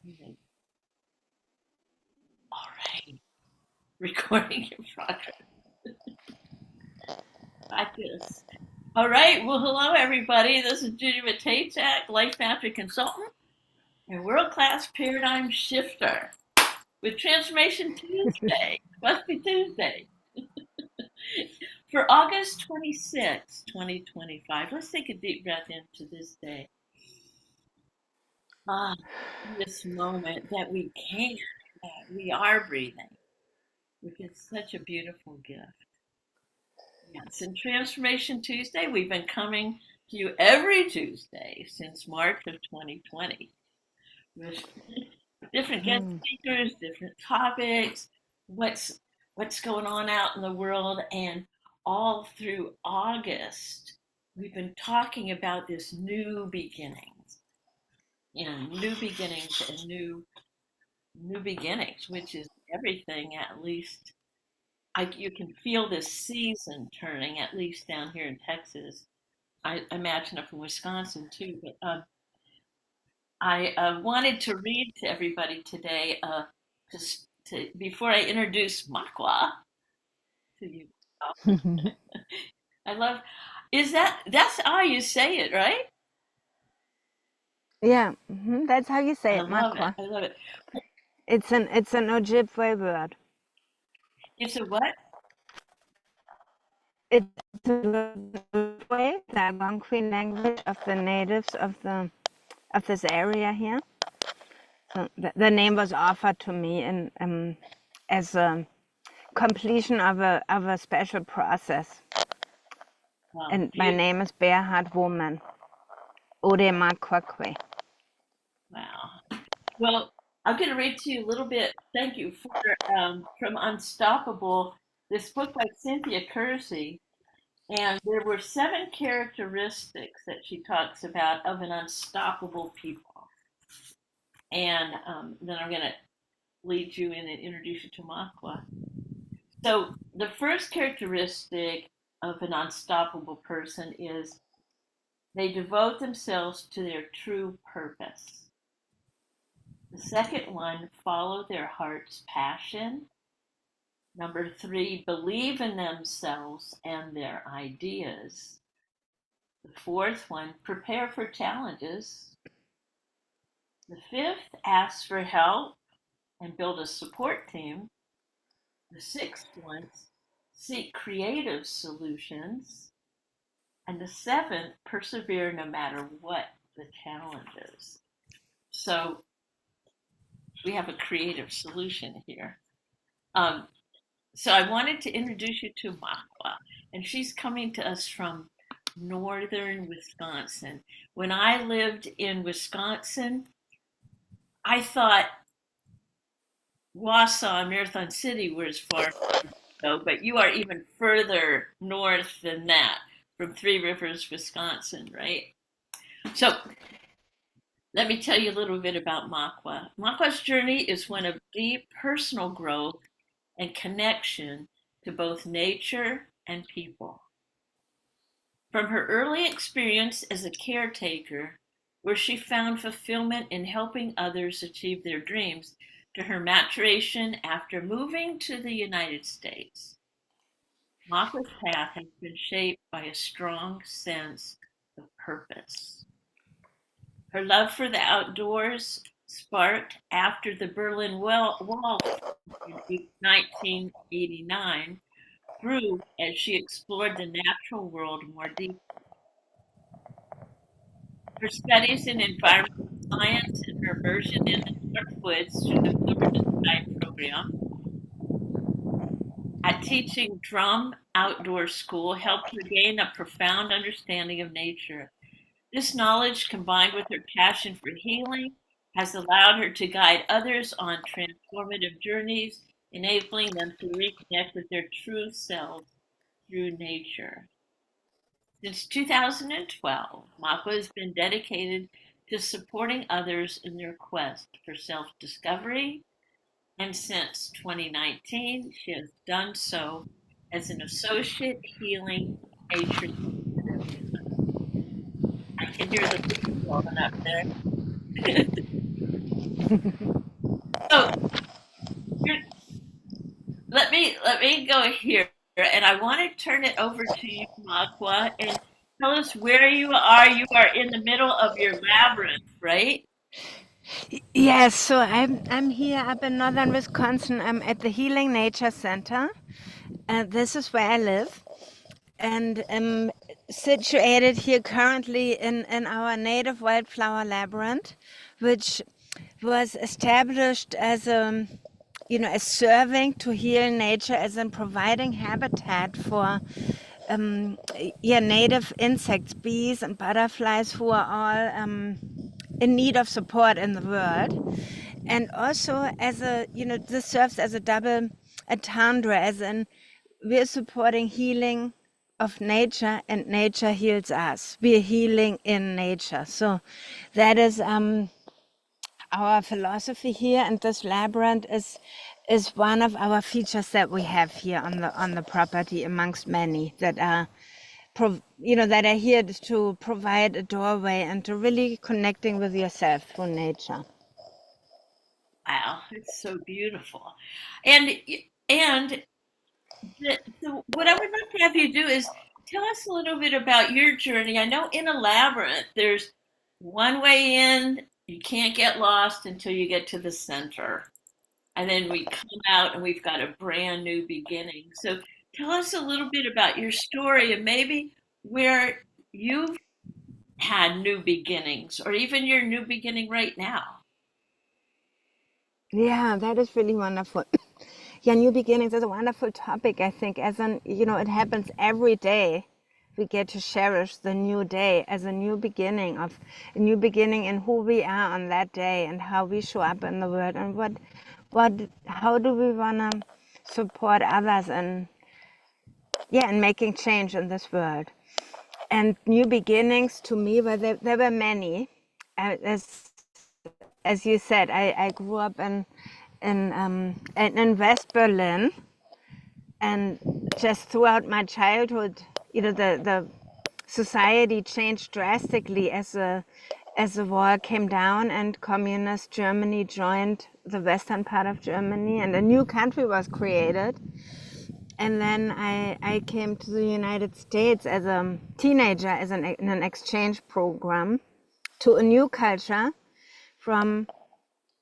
Okay. All right. Recording in progress. Practice. All right. Well, hello, everybody. This is Judy Matejczak, Life Master Consultant and World Class Paradigm Shifter with Transformation Tuesday. Must be Tuesday. For August 26, 2025. Let's take a deep breath into this day. Ah, this moment that we can, that we are breathing, which is such a beautiful gift. Yes, and Transformation Tuesday, we've been coming to you every Tuesday since March of 2020 with different guest speakers, different topics, what's what's going on out in the world, and all through August, we've been talking about this new beginnings, new beginnings and new beginnings, which is everything. At least you can feel this season turning, at least down here in Texas. I imagine up in Wisconsin too. But I wanted to read to everybody today, before I introduce Makwa to you. I love. That's how you say it, right? Yeah, that's how you say I it, love it. Makwa. I love it. It's an Ojibwe word. It's a what? It's the Ojibwe, the Algonquin language of the natives of this area here. So the name was offered to me in as a completion of a special process. Wow, And my beautiful. name is Bearheart Woman, Ode Makwakwe. Wow. Well, I'm going to read to you a little bit. Thank you for from Unstoppable, this book by Cynthia Kersey. And there were 7 characteristics that she talks about of an unstoppable people. And then I'm going to lead you in and introduce you to Makwa. So, the first characteristic of an unstoppable person is they devote themselves to their true purpose. The second one, follow their heart's passion. Number 3, believe in themselves and their ideas. The fourth one, prepare for challenges. The fifth, ask for help and build a support team. The sixth one, seek creative solutions. And the seventh, persevere no matter what the challenges. So we have a creative solution here. Um, so I wanted to introduce you to Makwa, and she's coming to us from northern Wisconsin. When I lived in Wisconsin, I thought Wausau and Marathon City were as far as I could go, but you are even further north than that, from Three Rivers, Wisconsin, right? So let me tell you a little bit about Makwa. Makwa's journey is one of deep personal growth and connection to both nature and people. From her early experience as a caretaker, where she found fulfillment in helping others achieve their dreams, to her maturation after moving to the United States, Makwa's path has been shaped by a strong sense of purpose. Her love for the outdoors, sparked after the Berlin Wall in 1989, grew as she explored the natural world more deeply. Her studies in environmental science and her immersion in the Northwoods through the Wilderness Guide program at teaching drum outdoor school helped her gain a profound understanding of nature. This knowledge, combined with her passion for healing, has allowed her to guide others on transformative journeys, enabling them to reconnect with their true selves through nature. Since 2012, Makwa has been dedicated to supporting others in their quest for self discovery, and since 2019, she has done so as an associate healing nature. I can hear the leaves blowing up there. So you're, let me go here, and I want to turn it over to you, Makwa, and tell us where you are. You are in the middle of your labyrinth, right? Yes, so I'm here up in northern Wisconsin. I'm at the Healing Nature Center. This is where I live, and am situated here currently in our native wildflower labyrinth, which was established as a as serving to heal nature, as in providing habitat for native insects, bees and butterflies who are all in need of support in the world. And also as a, this serves as a double entendre, as in we're supporting healing of nature and nature heals us. We're healing in nature. So that is our philosophy here, and this labyrinth is one of our features that we have here on the property, amongst many that are that are here to provide a doorway and to really connecting with yourself through nature. Wow, it's so beautiful. And and so what I would like to have you do is tell us a little bit about your journey. I know in a labyrinth, there's one way in, you can't get lost until you get to the center. And then we come out and we've got a brand new beginning. So tell us a little bit about your story and maybe where you've had new beginnings or even your new beginning right now. Yeah, that is really wonderful. Yeah, new beginnings is a wonderful topic, I think, as an, it happens every day. We get to cherish the new day as a new beginning, of a new beginning in who we are on that day and how we show up in the world, and how do we want to support others and making change in this world. And new beginnings to me, well, there were many. As you said, I grew up in West Berlin, and just throughout my childhood, the society changed drastically as the wall came down and communist Germany joined the western part of Germany, and a new country was created. And then I came to the United States as a teenager, in an exchange program, to a new culture, from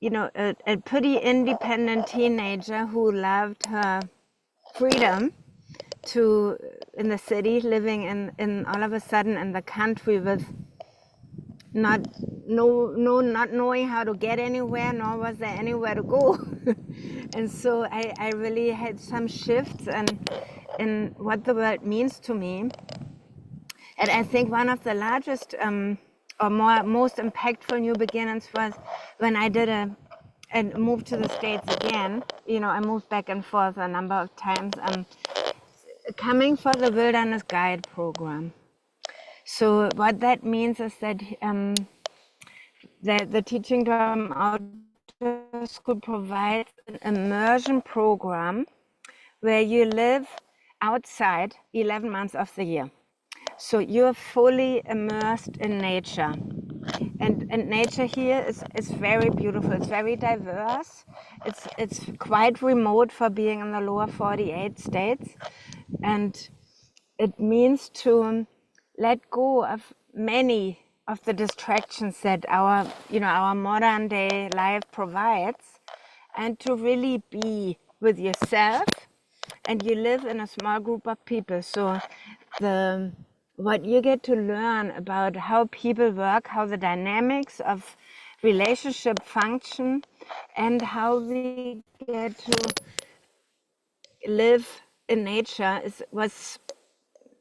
a pretty independent teenager who loved her freedom, to in the city, living in all of a sudden in the country with not not knowing how to get anywhere, nor was there anywhere to go. And so I really had some shifts in what the world means to me. And I think one of the largest or most impactful new beginnings was when I did and moved to the States again. I moved back and forth a number of times, coming for the Wilderness Guide program. So what that means is that the teaching drum outdoor school provides an immersion program where you live outside 11 months of the year. So you're fully immersed in nature. And nature here is very beautiful. It's very diverse. It's quite remote for being in the lower 48 states. And it means to let go of many of the distractions that our modern day life provides, and to really be with yourself. And you live in a small group of people, so what you get to learn about how people work, how the dynamics of relationship function, and how we get to live in nature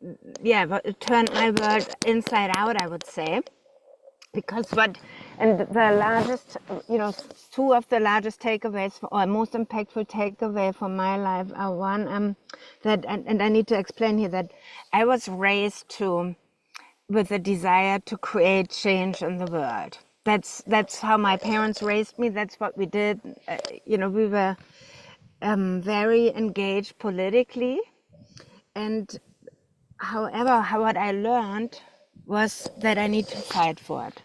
it turned my world inside out, I would say. Because the largest, two of the largest takeaways or most impactful takeaway for my life are one, that, and I need to explain here that I was raised with a desire to create change in the world. That's how my parents raised me. That's what we did. We were very engaged politically, and however, what I learned was that I need to fight for it.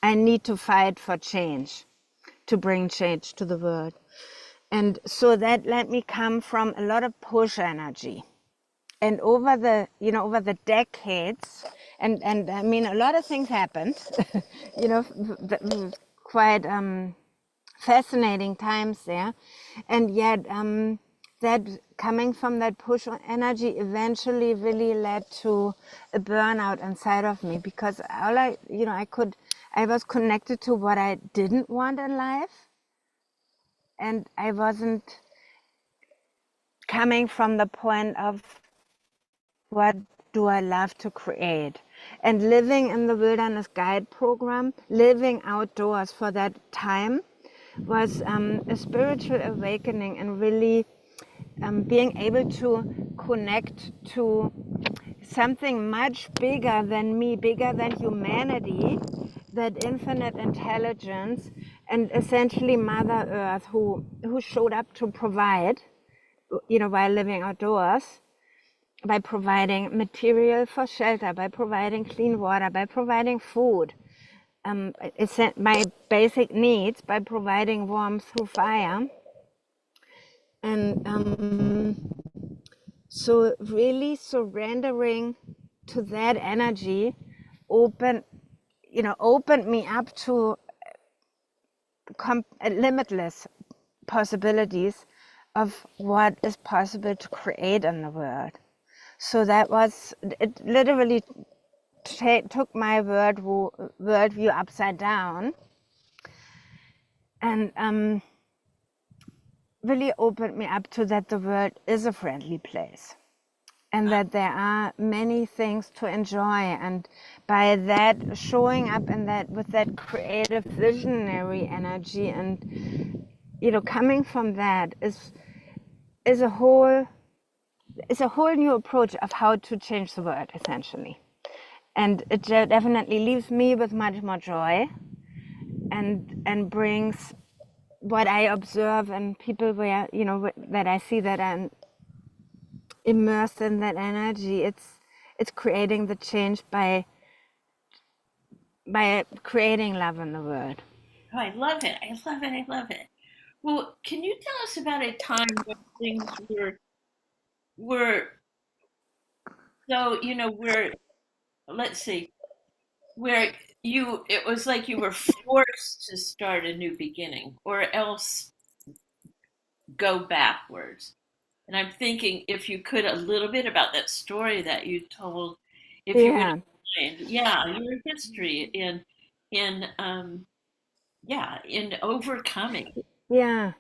I need to fight for change, to bring change to the world. And so that let me come from a lot of push energy. And over the decades, and I mean, a lot of things happened, quite fascinating times there. And yet that coming from that push energy eventually really led to a burnout inside of me, because I was connected to what I didn't want in life, and I wasn't coming from the point of what do I love to create. And living in the Wilderness Guide program, living outdoors for that time, was a spiritual awakening, and really being able to connect to something much bigger than me, bigger than humanity, that infinite intelligence, and essentially Mother Earth, who showed up to provide, while living outdoors, by providing material for shelter, by providing clean water, by providing food, my basic needs, by providing warmth through fire. And so really surrendering to that energy opened me up to limitless possibilities of what is possible to create in the world. So it literally took my worldview upside down, and really opened me up to that the world is a friendly place, and that there are many things to enjoy. And by that, showing up in that with that creative visionary energy, and coming from that is a whole new approach of how to change the world, essentially. And it definitely leaves me with much more joy, and brings what I observe in people where that I see that I'm immersed in that energy. It's creating the change by creating love in the world. Oh, I love it. I love it. I love it. Well, can you tell us about a time when things were so, where, let's see, where it was like you were forced to start a new beginning, or else go backwards? And I'm thinking, if you could, a little bit about that story that you told, if you would Yeah, explain, yeah, your history in yeah, in overcoming. yeah.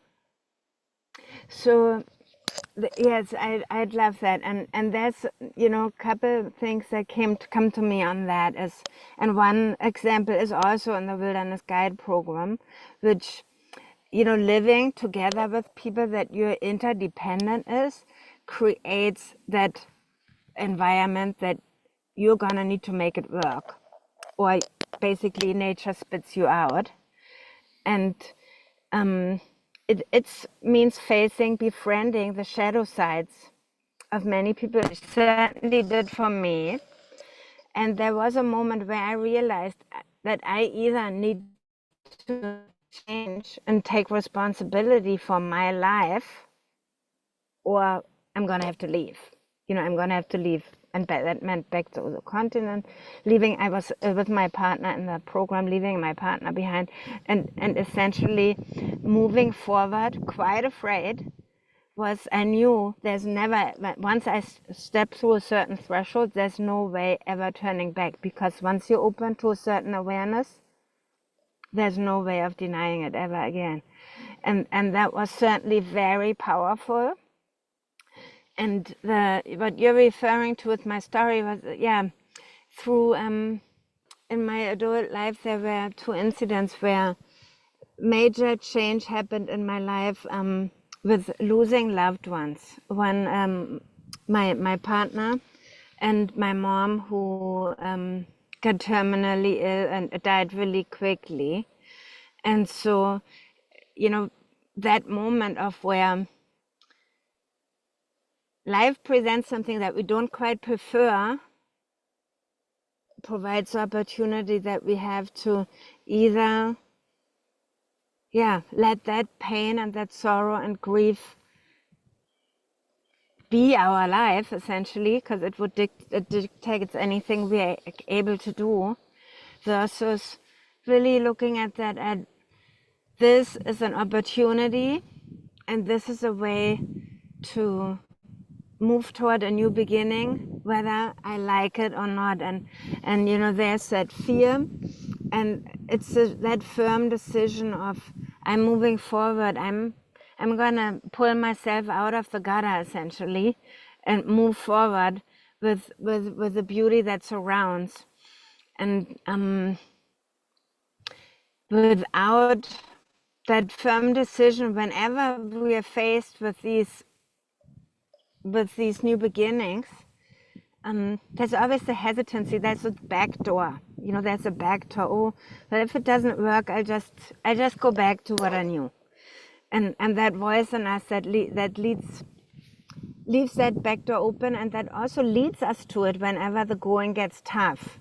So yes, I'd love that. And there's a couple things that come to me on that is, and one example is also in the Wilderness Guide program, which living together with people that you're interdependent is, creates that environment that you're gonna need to make it work, or basically nature spits you out. And it means befriending the shadow sides of many people. It certainly did for me. And there was a moment where I realized that I either need to change and take responsibility for my life, or I'm gonna have to leave. I'm gonna have to leave. And that meant back to the continent, leaving. I was with my partner in the program, leaving my partner behind, and essentially moving forward, quite afraid. I knew there's never, once I step through a certain threshold, there's no way ever turning back, because once you open to a certain awareness, there's no way of denying it ever again. And that was certainly very powerful. And what you're referring to with my story was, through in my adult life, there were two incidents where major change happened in my life, with losing loved ones. One, my partner, and my mom, who got terminally ill and died really quickly. And so, that moment of where life presents something that we don't quite prefer, provides the opportunity that we have to either, yeah, let that pain and that sorrow and grief be our life, essentially, because it dictates anything we are able to do, versus really looking at that at this is an opportunity and this is a way to move toward a new beginning, whether I like it or not. And you know, there's that fear, and it's that firm decision of I'm moving forward. I'm gonna pull myself out of the gutter, essentially, and move forward with the beauty that surrounds. And without that firm decision, whenever we are faced with these new beginnings, there's always the hesitancy. There's a back door. You know, there's a back door. Oh, but if it doesn't work, I just go back to what I knew. And that voice in us that leaves that back door open, and that also leads us to it whenever the going gets tough.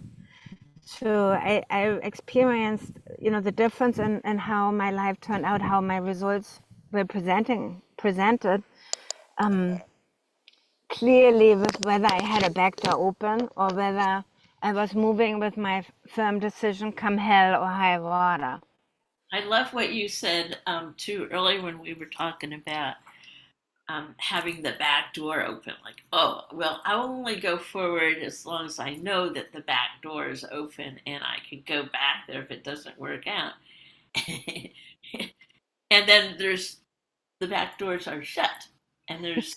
So I experienced, you know, the difference in how my life turned out, how my results were presented. Clearly with whether I had a back door open or whether I was moving with my firm decision come hell or high water. I love what you said too earlier when we were talking about having the back door open. Like, oh, well, I'll only go forward as long as I know that the back door is open and I can go back there if it doesn't work out. And then there's the back doors are shut, and there's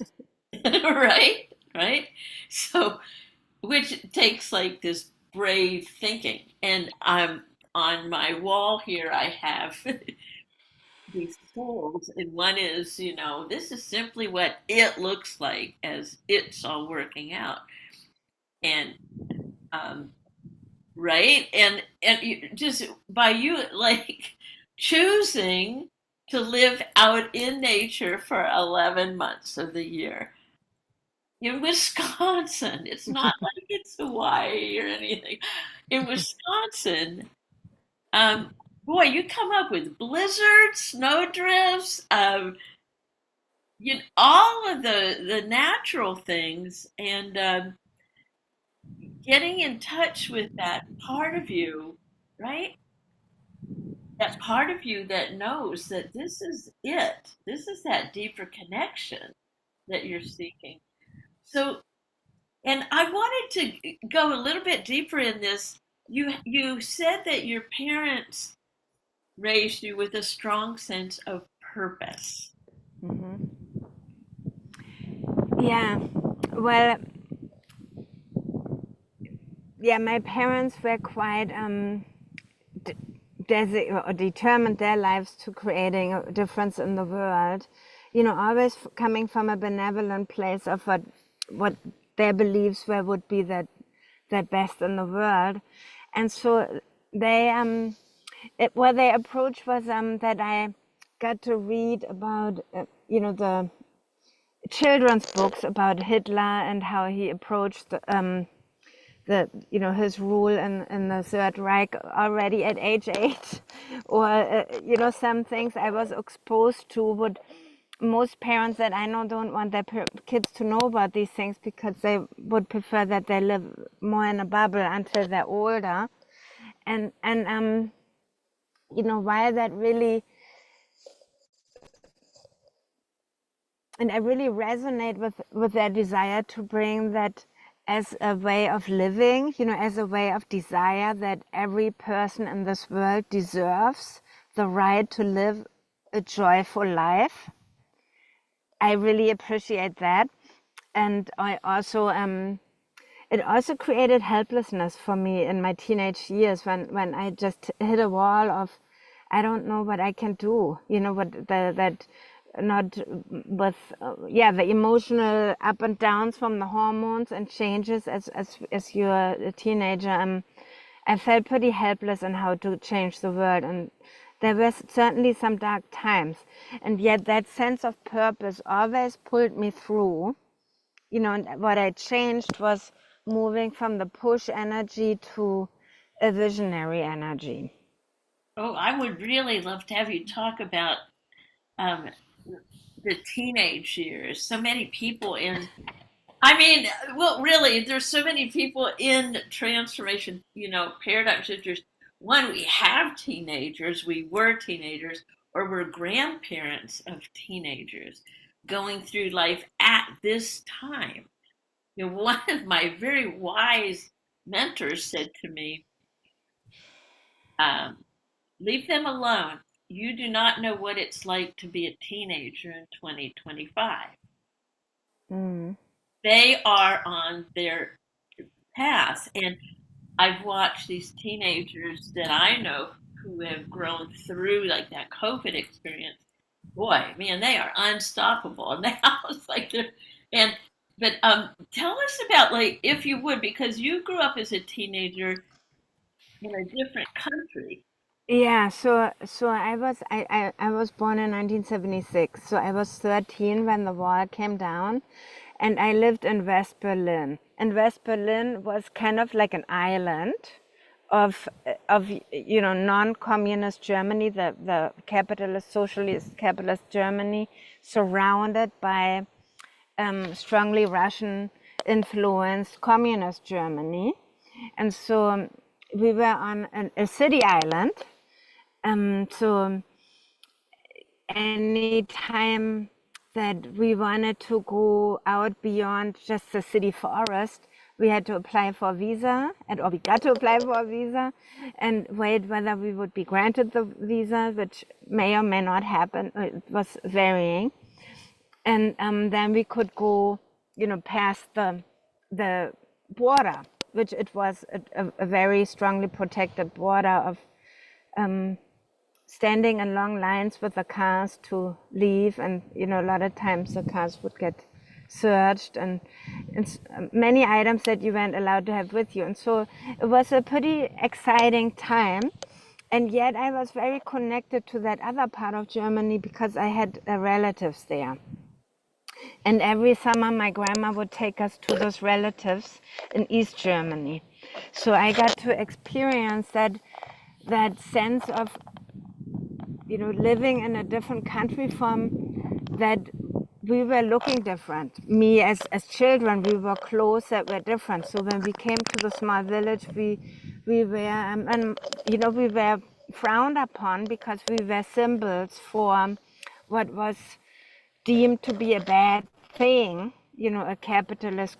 right. So, which takes like this brave thinking. And I'm on my wall here. I have these tools, and one is, you know, this is simply what it looks like as it's all working out, and um, right, and you, just by you like choosing to live out in nature for 11 months of the year in Wisconsin. It's not like it's Hawaii or anything. In Wisconsin, um, boy, you come up with blizzards, snowdrifts, you know, all of the natural things, and getting in touch with that part of you, right? That part of you that knows that this is it. This is that deeper connection that you're seeking. So, and I wanted to go a little bit deeper in this. You said that your parents raised you with a strong sense of purpose. Mm-hmm. Yeah, well, yeah, my parents were quite determined their lives to creating a difference in the world. You know, always coming from a benevolent place of what their beliefs were would be that best in the world, and so they their approach was that I got to read about you know, the children's books about Hitler and how he approached you know, his rule in the Third Reich already at age 8, or you know, some things I was exposed to would most parents that I know don't want their kids to know about these things because they would prefer that they live more in a bubble until they're older, and you know, while that really, and I really resonate with their desire to bring that as a way of living, you know, as a way of desire, that every person in this world deserves the right to live a joyful life. I really appreciate that. And I also, it also created helplessness for me in my teenage years when I just hit a wall of, I don't know what I can do, you know, that not with the emotional up and downs from the hormones and changes as you're a teenager. I felt pretty helpless in how to change the world, and there were certainly some dark times, and yet that sense of purpose always pulled me through, you know. And what I changed was moving from the push energy to a visionary energy. Oh, I would really love to have you talk about um, the teenage years. So many people in, I mean, well, really, there's so many people in transformation, paradigm shifters. One, we have teenagers, we were teenagers, or we're grandparents of teenagers going through life at this time. One of my very wise mentors said to me, um, leave them alone. You do not know what it's like to be a teenager in 2025. Mm. They are on their path. And I've watched these teenagers that I know who have grown through like that COVID experience. Boy, man, they are unstoppable. Now it's like they're, and, but tell us about, like, if you would, because you grew up as a teenager in a different country. Yeah, so I was born in 1976. So I was 13 when the wall came down, and I lived in West Berlin. And West Berlin was kind of like an island of non-communist Germany, the capitalist, socialist, capitalist Germany, surrounded by strongly Russian influenced communist Germany. And so we were on a city island. So any time that we wanted to go out beyond just the city forest, we had to apply for a visa, or we got to apply for a visa and wait whether we would be granted the visa, which may or may not happen. It was varying. And then we could go, past the border, which it was a very strongly protected border of standing in long lines with the cars to leave, and a lot of times the cars would get searched, and many items that you weren't allowed to have with you. And so it was a pretty exciting time, and yet I was very connected to that other part of Germany because I had relatives there. And every summer my grandma would take us to those relatives in East Germany. So I got to experience that sense of living in a different country, from that we were looking different. Me, as children, we were clothes that were different. So when we came to the small village, we were and we were frowned upon because we were symbols for what was deemed to be a bad thing. A capitalist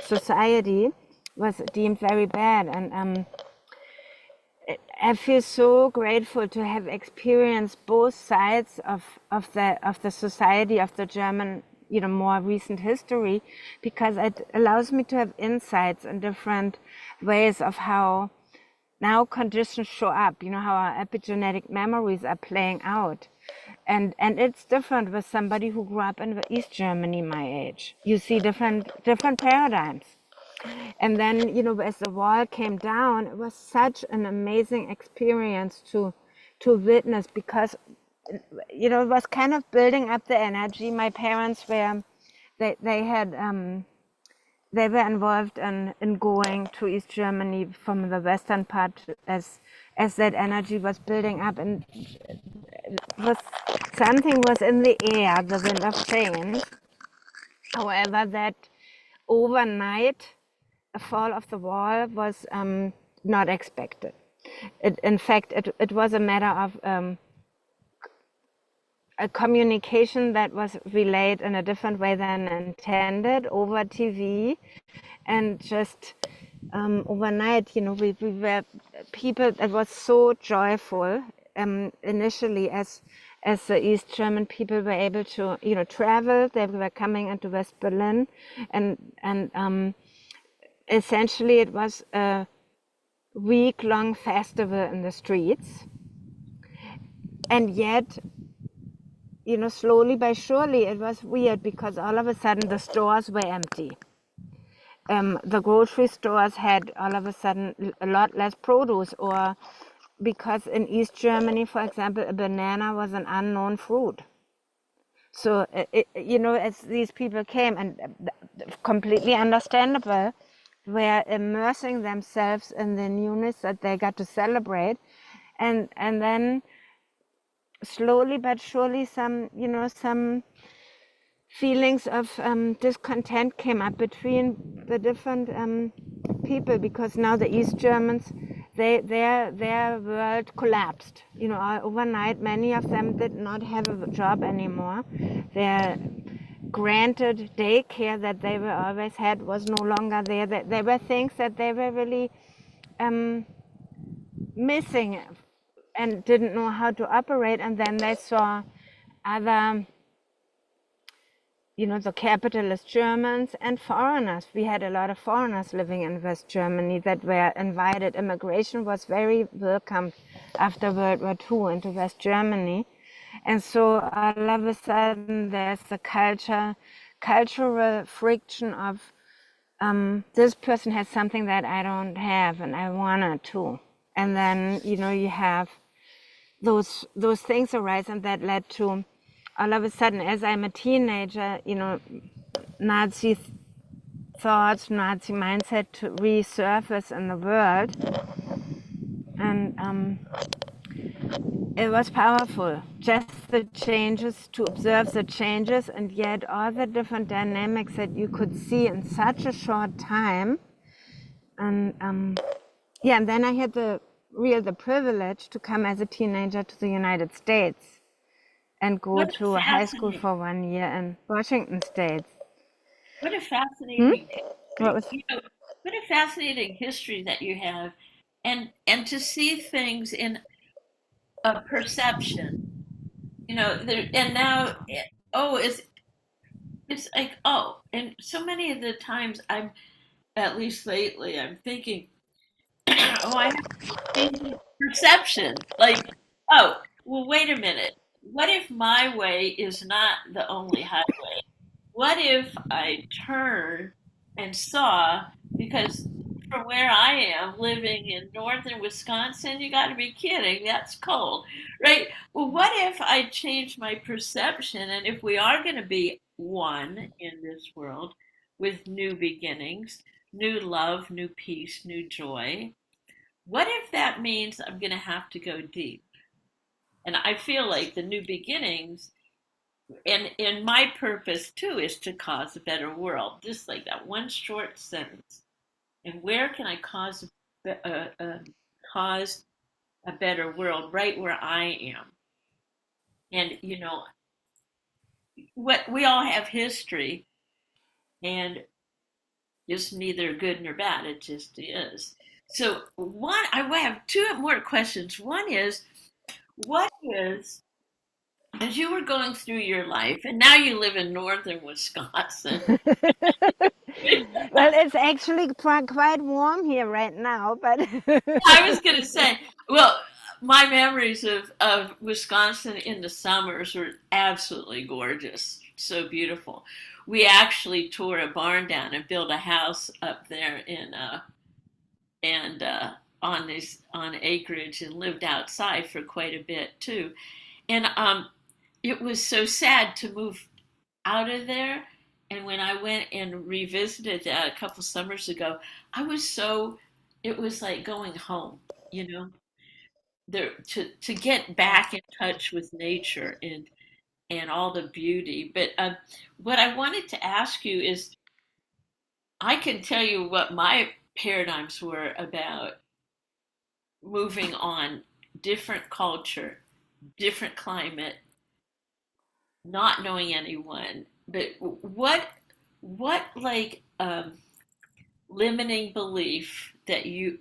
society was deemed very bad, and I feel so grateful to have experienced both sides of the society, of the German, more recent history, because it allows me to have insights in different ways of how now conditions show up, how our epigenetic memories are playing out. And it's different with somebody who grew up in East Germany my age. You see different paradigms. And then, as the wall came down, it was such an amazing experience to witness, because, it was kind of building up the energy. My parents were, they had, they were involved in going to East Germany from the western part as that energy was building up, and was something was in the air, the wind of change. However, that overnight a fall of the wall was not expected. In fact, it was a matter of a communication that was relayed in a different way than intended over TV, and just overnight, we were people that was so joyful initially, as the East German people were able to travel. They were coming into West Berlin, and essentially it was a week-long festival in the streets. And yet, slowly by surely, it was weird, because all of a sudden the stores were empty. The grocery stores had all of a sudden a lot less produce, or because in East Germany, for example, a banana was an unknown fruit. So, as these people came, and completely understandable, were immersing themselves in the newness that they got to celebrate. and then slowly but surely some feelings of discontent came up between the different people, because now the East Germans, their world collapsed. Overnight, many of them did not have a job anymore. Their granted daycare that they were always had was no longer there. There were things that they were really missing and didn't know how to operate. And then they saw other, the capitalist Germans and foreigners. We had a lot of foreigners living in West Germany that were invited. Immigration was very welcome after World War II into West Germany. And so all of a sudden there's a cultural friction of this person has something that I don't have and I wanted to. And then, you have those things arise, and that led to all of a sudden, as I'm a teenager, Nazi thoughts, Nazi mindset to resurface in the world. And it was powerful, just the changes, to observe the changes, and yet all the different dynamics that you could see in such a short time. And and then I had the privilege to come as a teenager to the United States and go What a to a high school fascinating, for 1 year in Washington State. what a fascinating What history. was What a fascinating history that you have, and to see things in a perception. And now, it's like, and so many of the times at least lately, I'm thinking, I have to change perception. Like, well, wait a minute. What if my way is not the only highway? What if I turn and saw, because from where I am living in northern Wisconsin, you got to be kidding, that's cold, right? Well, what if I change my perception, and if we are going to be one in this world with new beginnings, new love, new peace, new joy, what if that means I'm going to have to go deep? And I feel like the new beginnings, and my purpose too, is to cause a better world. Just like that one short sentence. And where can I cause a better world? Right where I am. And what we all have history, and it's neither good nor bad. It just is. So I have two more questions. One is, what is, as you were going through your life, and now you live in northern Wisconsin. Well, it's actually quite warm here right now, but I was going to say, well, my memories of Wisconsin in the summers were absolutely gorgeous, so beautiful. We actually tore a barn down and built a house up there and on acreage, and lived outside for quite a bit too. And it was so sad to move out of there. And when I went and revisited that a couple summers ago, I was so, it was like going home, you know, there to get back in touch with nature and all the beauty. But what I wanted to ask you is, I can tell you what my paradigms were about moving on: different culture, different climate, not knowing anyone. But what like limiting belief that you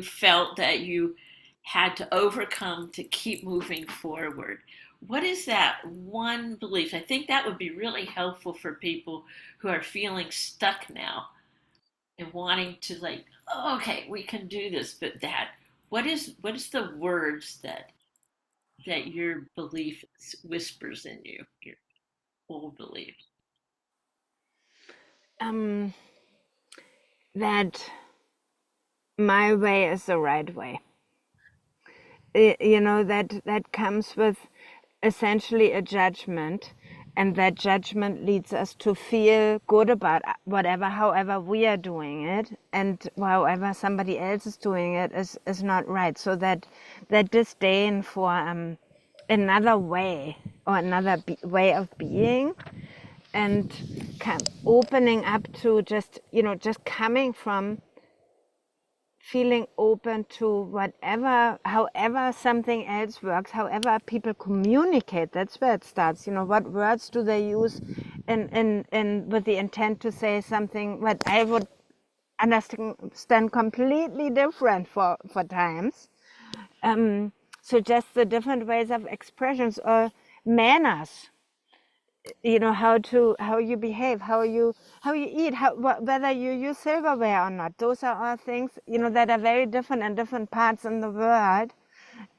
felt that you had to overcome to keep moving forward? What is that one belief? I think that would be really helpful for people who are feeling stuck now and wanting to, like, oh, okay, we can do this, but that, what is the words that your belief whispers in you, your old beliefs? um, that my way is the right way. That comes with essentially a judgment, and that judgment leads us to feel good about whatever, however we are doing it, and however somebody else is doing it is not right. So that disdain for another way or another way of being, and opening up to just coming from feeling open to whatever, however something else works, however people communicate. That's where it starts. What words do they use in with the intent to say something what I would understand completely different for times. So just the different ways of expressions or manners, how you behave, how you eat, whether you use silverware or not. Those are all things that are very different in different parts in the world.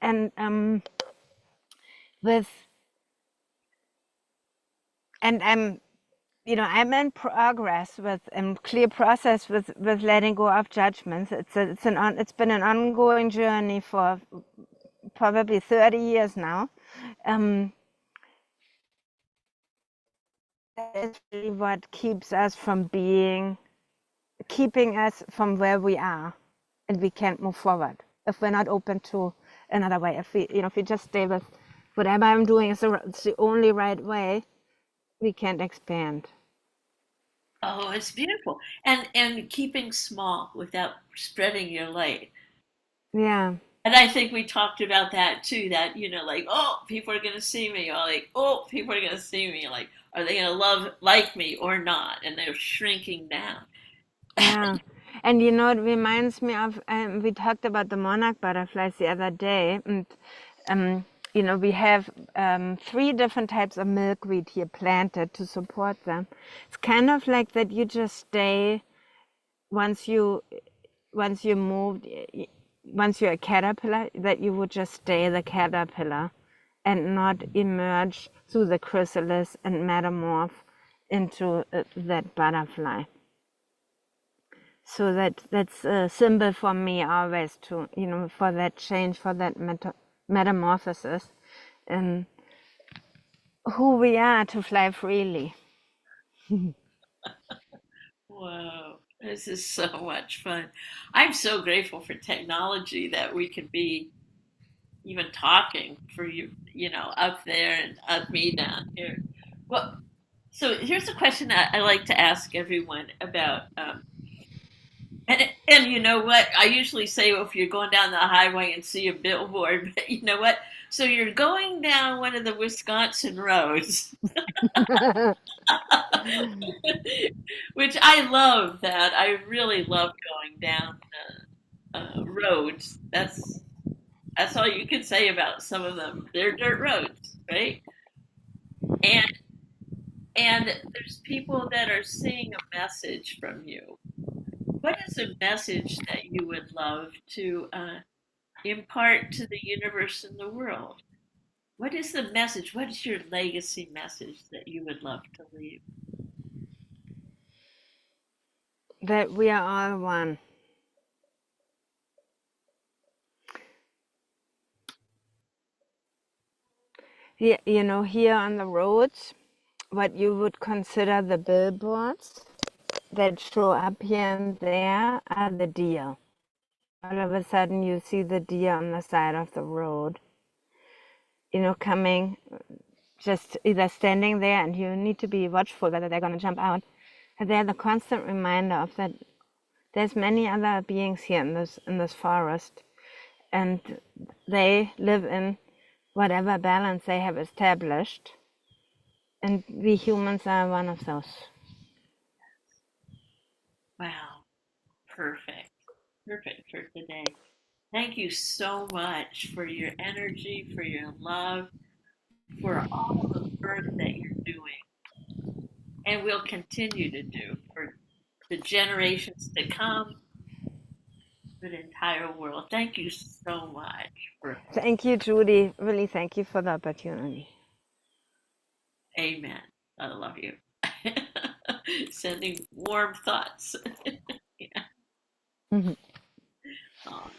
And with and I'm in progress with clear process with letting go of judgments. It's been an ongoing journey for probably 30 years now. That is really what keeps us from keeping us from where we are, and we can't move forward if we're not open to another way. If we just stay with whatever I'm doing is it's the only right way, we can't expand. Oh, it's beautiful. And keeping small without spreading your light. Yeah, And I think we talked about that too, that, like, oh, people are going to see me, or like, oh, people are going to see me, like, are they going to like me or not? And they're shrinking down. yeah. And it reminds me of, we talked about the monarch butterflies the other day, and we have 3 different types of milkweed here planted to support them. It's kind of like that you just stay once you moved, once you're a caterpillar, that you would just stay the caterpillar and not emerge through the chrysalis and metamorph into that butterfly. So that's a symbol for me always to, for that change, for that metamorphosis, and who we are to fly freely. Whoa, this is so much fun. I'm so grateful for technology that we can be even talking for you, up there and up me down here. Well, so here's a question that I like to ask everyone about. And you know what? I usually say, well, if you're going down the highway and see a billboard, but you know what? So you're going down one of the Wisconsin roads, which I love that. I really love going down roads. That's all you can say about some of them. They're dirt roads, right? And and there's people that are seeing a message from you. What is a message that you would love to impart to the universe and the world? What is the message? What is your legacy message that you would love to leave? That we are all one. Yeah, here on the roads, what you would consider the billboards that show up here and there are the deer. All of a sudden, you see the deer on the side of the road, coming, just either standing there, and you need to be watchful whether they're going to jump out. And they're the constant reminder of that there's many other beings here in this forest, and they live in whatever balance they have established, and we humans are one of those. Wow, perfect. Perfect for today. Thank you so much for your energy, for your love, for all the work that you're doing and will continue to do for the generations to come, for the entire world. Thank you so much for Thank you, Judy. Really, thank you for the opportunity. Amen. I love you. Sending warm thoughts. Yeah. Mhm. Aw.